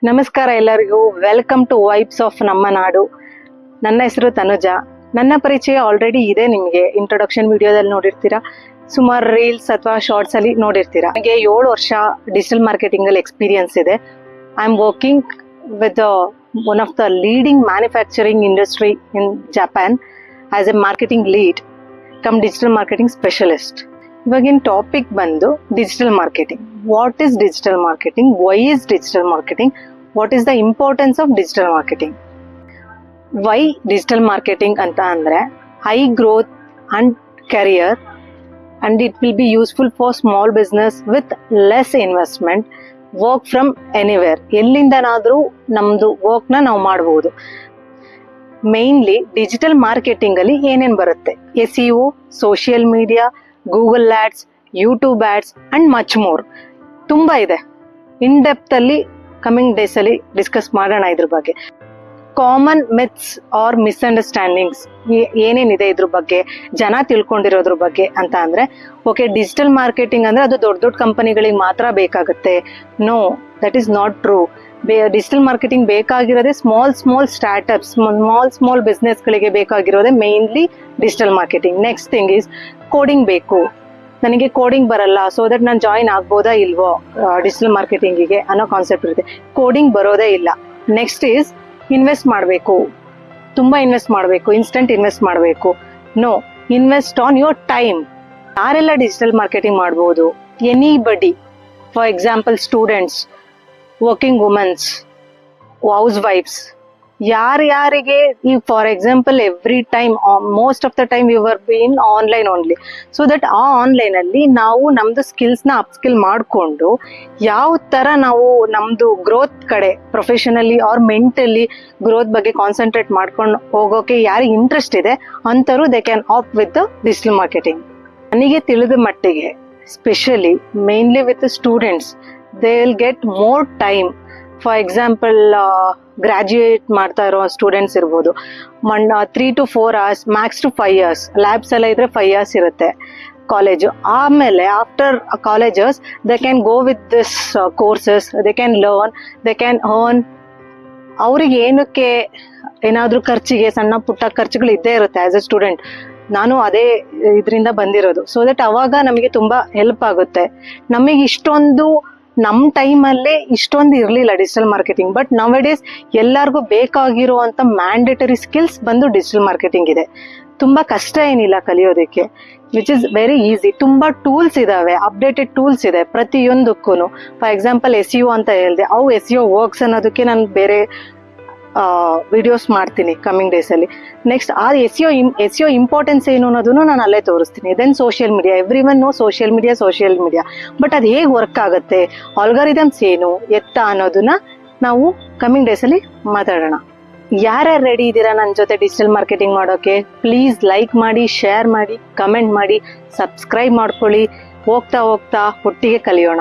ನಮಸ್ಕಾರ ಎಲ್ಲರಿಗೂ. Welcome to vibes of ನಮ್ಮ ನಾಡು. ನನ್ನ ಹೆಸರು ತನುಜಾ. ನನ್ನ ಪರಿಚಯ ಆಲ್ರೆಡಿ ಇದೆ, ನಿಮಗೆ ಇಂಟ್ರೊಡಕ್ಷನ್ ವಿಡಿಯೋದಲ್ಲಿ ನೋಡಿರ್ತೀರಾ, ಸುಮಾರು ರೀಲ್ಸ್ ಅಥವಾ ಶಾರ್ಟ್ಸ್ ಅಲ್ಲಿ ನೋಡಿರ್ತೀರಾ. ನನಗೆ 7 ವರ್ಷ ಡಿಜಿಟಲ್ ಮಾರ್ಕೆಟಿಂಗ್ ಅಲ್ಲಿ ಎಕ್ಸ್ಪೀರಿಯನ್ಸ್ ಇದೆ. I am working with one of the leading manufacturing industry in Japan as a marketing lead cum digital marketing specialist. ಇವಾಗಿನ ಟಾಪಿಕ್ ಬಂದು digital marketing. What is digital marketing? Why is digital marketing? What is the importance of digital marketing? Why digital marketing ಅಂತ ಅಂದರೆ high growth and career and it will be useful for small business with less investment, work from anywhere. ಎಲ್ಲಿಂದನಾದರೂ ನಮ್ಮದು ವರ್ಕ್ನ ನಾವು ಮಾಡ್ಬೋದು. Mainly digital marketing ಅಲ್ಲಿ ಏನೇನು ಬರುತ್ತೆ? SEO, social media, Google ads, YouTube ads and much more. ತುಂಬ ಇದೆ. ಇನ್ ಡೆಪ್ತ್ ಅಲ್ಲಿ ಕಮಿಂಗ್ ಡೇಸ್ ಅಲ್ಲಿ ಡಿಸ್ಕಸ್ ಮಾಡೋಣ ಇದ್ರ ಬಗ್ಗೆ. ಕಾಮನ್ ಮಿತ್ಸ್ ಆರ್ ಮಿಸ್ಅಂಡರ್ಸ್ಟ್ಯಾಂಡಿಂಗ್ಸ್ ಏನೇನಿದೆ ಇದ್ರ ಬಗ್ಗೆ, ಜನ ತಿಳ್ಕೊಂಡಿರೋದ್ರ ಬಗ್ಗೆ ಅಂತ ಅಂದ್ರೆ, ಓಕೆ ಡಿಜಿಟಲ್ ಮಾರ್ಕೆಟಿಂಗ್ ಅಂದ್ರೆ ಅದು ದೊಡ್ಡ ದೊಡ್ಡ ಕಂಪನಿಗಳಿಗೆ ಮಾತ್ರ ಬೇಕಾಗುತ್ತೆ. No, that is not true. Digital marketing ಬೇಕಾಗಿರೋದೇ ಸ್ಮಾಲ್ ಸ್ಟಾರ್ಟ್ಅಪ್ಸ್, ಸ್ಮಾಲ್ ಬಿಸ್ನೆಸ್ಗಳಿಗೆ ಬೇಕಾಗಿರೋದೇ mainly digital marketing. Next thing is coding ಬೇಕು. ನನಗೆ ಕೋಡಿಂಗ್ ಬರಲ್ಲ, ಸೊ ದಟ್ ನಾನು ಜಾಯಿನ್ ಆಗ್ಬೋದಾ ಇಲ್ವೋ ಡಿಜಿಟಲ್ ಮಾರ್ಕೆಟಿಂಗಿಗೆ ಅನ್ನೋ ಕಾನ್ಸೆಪ್ಟ್ ಇರುತ್ತೆ. ಕೋಡಿಂಗ್ ಬರೋದೇ ಇಲ್ಲ. ನೆಕ್ಸ್ಟ್ ಈಸ್ ಇನ್ವೆಸ್ಟ್ ಮಾಡಬೇಕು, ತುಂಬ ಇನ್ವೆಸ್ಟ್ ಮಾಡಬೇಕು, ಇನ್ಸ್ಟೆಂಟ್ ಇನ್ವೆಸ್ಟ್ ಮಾಡಬೇಕು. No, invest on your time. ಯಾರೆಲ್ಲ ಡಿಜಿಟಲ್ ಮಾರ್ಕೆಟಿಂಗ್ ಮಾಡ್ಬೋದು? Anybody. For example students, working womens, housewifes, ಯಾರ್ಯಾರಿಗೆ ಈ for example every time most of the time you were been online only. So that ಆ online ಅಲ್ಲಿ ನಾವು ನಮ್ದು ಸ್ಕಿಲ್ಸ್ನ upskill ಮಾಡಿಕೊಂಡು ಯಾವ ತರ ನಾವು ನಮ್ದು ಗ್ರೋತ್ ಕಡೆ ಪ್ರೊಫೆಷನಲಿ ಆರ್ ಮೆಂಟಲಿ ಗ್ರೋತ್ ಬಗ್ಗೆ ಕಾನ್ಸಂಟ್ರೇಟ್ ಮಾಡ್ಕೊಂಡು ಹೋಗೋಕೆ ಯಾರಿಗೆ ಇಂಟ್ರೆಸ್ಟ್ ಇದೆ ಅಂಥವ್ರು they can opt with the digital marketing. ನನಗೆ ತಿಳಿದ ಮಟ್ಟಿಗೆ specially mainly with students, they will get more time. For example graduate ಮಾಡ್ತಾ ಇರೋ ಸ್ಟೂಡೆಂಟ್ಸ್ ಇರ್ಬೋದು, 3 to 4 hours, max to 5 years. Labs ಎಲ್ಲ ಇದ್ರೆ 5 years ಇರುತ್ತೆ ಕಾಲೇಜು. ಆಮೇಲೆ after colleges they can go with this courses, they can learn, they can earn. ಅವ್ರಿಗೆ ಏನಕ್ಕೆ ಏನಾದರೂ ಖರ್ಚಿಗೆ ಸಣ್ಣ ಪುಟ್ಟ ಖರ್ಚುಗಳು ಇದ್ದೇ ಇರುತ್ತೆ. ಆಸ್ ಎ ಸ್ಟೂಡೆಂಟ್ ನಾನು ಅದೇ ಇದರಿಂದ ಬಂದಿರೋದು. ಸೊ ದಟ್ ಅವಾಗ ನಮಗೆ ತುಂಬ ಹೆಲ್ಪ್ ಆಗುತ್ತೆ. ನಮಗೆ ಇಷ್ಟೊಂದು ನಮ್ಮ ಟೈಮಲ್ಲೇ ಇಷ್ಟೊಂದು ಇರಲಿಲ್ಲ digital marketing. But now days ಎಲ್ಲರಿಗೂ ಬೇಕಾಗಿರುವಂಥ ಮ್ಯಾಂಡೇಟರಿ ಸ್ಕಿಲ್ಸ್ ಬಂದು ಡಿಜಿಟಲ್ ಮಾರ್ಕೆಟಿಂಗ್ ಇದೆ. ತುಂಬ ಕಷ್ಟ ಏನಿಲ್ಲ ಕಲಿಯೋದಕ್ಕೆ, ವಿಚ್ ಇಸ್ ವೆರಿ ಈಸಿ. ತುಂಬ ಟೂಲ್ಸ್ ಇದಾವೆ, ಅಪ್ಡೇಟೆಡ್ ಟೂಲ್ಸ್ ಇದೆ ಪ್ರತಿಯೊಂದಕ್ಕೂ. ಫಾರ್ ಎಕ್ಸಾಂಪಲ್ SEO ಅಂತ ಹೇಳಿದೆ, ಅವು SEO ವರ್ಕ್ಸ್ ಅನ್ನೋದಕ್ಕೆ ನಾನು ಬೇರೆ ವಿಡಿಯೋಸ್ ಮಾಡ್ತೀನಿ ಕಮಿಂಗ್ ಡೇಸಲ್ಲಿ. ನೆಕ್ಸ್ಟ್ ಆ SEO ಇಂಪಾರ್ಟೆನ್ಸ್ ಏನು ಅನ್ನೋದನ್ನು ನಾನು ಅಲ್ಲೇ ತೋರಿಸ್ತೀನಿ. Then social media, every one know social media. But ಅದು ಹೇಗೆ ವರ್ಕ್ ಆಗುತ್ತೆ, ಆಲ್ಗಾರಿದಮ್ಸ್ ಏನು ಎತ್ತ ಅನ್ನೋದನ್ನ ನಾವು ಕಮಿಂಗ್ ಡೇಸಲ್ಲಿ ಮಾತಾಡೋಣ. ಯಾರ್ಯಾರು ರೆಡಿ ಇದ್ದೀರಾ ನನ್ನ ಜೊತೆ ಡಿಜಿಟಲ್ ಮಾರ್ಕೆಟಿಂಗ್ ಮಾಡೋಕೆ? ಪ್ಲೀಸ್ ಲೈಕ್ ಮಾಡಿ, ಶೇರ್ ಮಾಡಿ, ಕಮೆಂಟ್ ಮಾಡಿ, ಸಬ್ಸ್ಕ್ರೈಬ್ ಮಾಡ್ಕೊಳ್ಳಿ. ಹೋಗ್ತಾ ಒಟ್ಟಿಗೆ ಕಲಿಯೋಣ.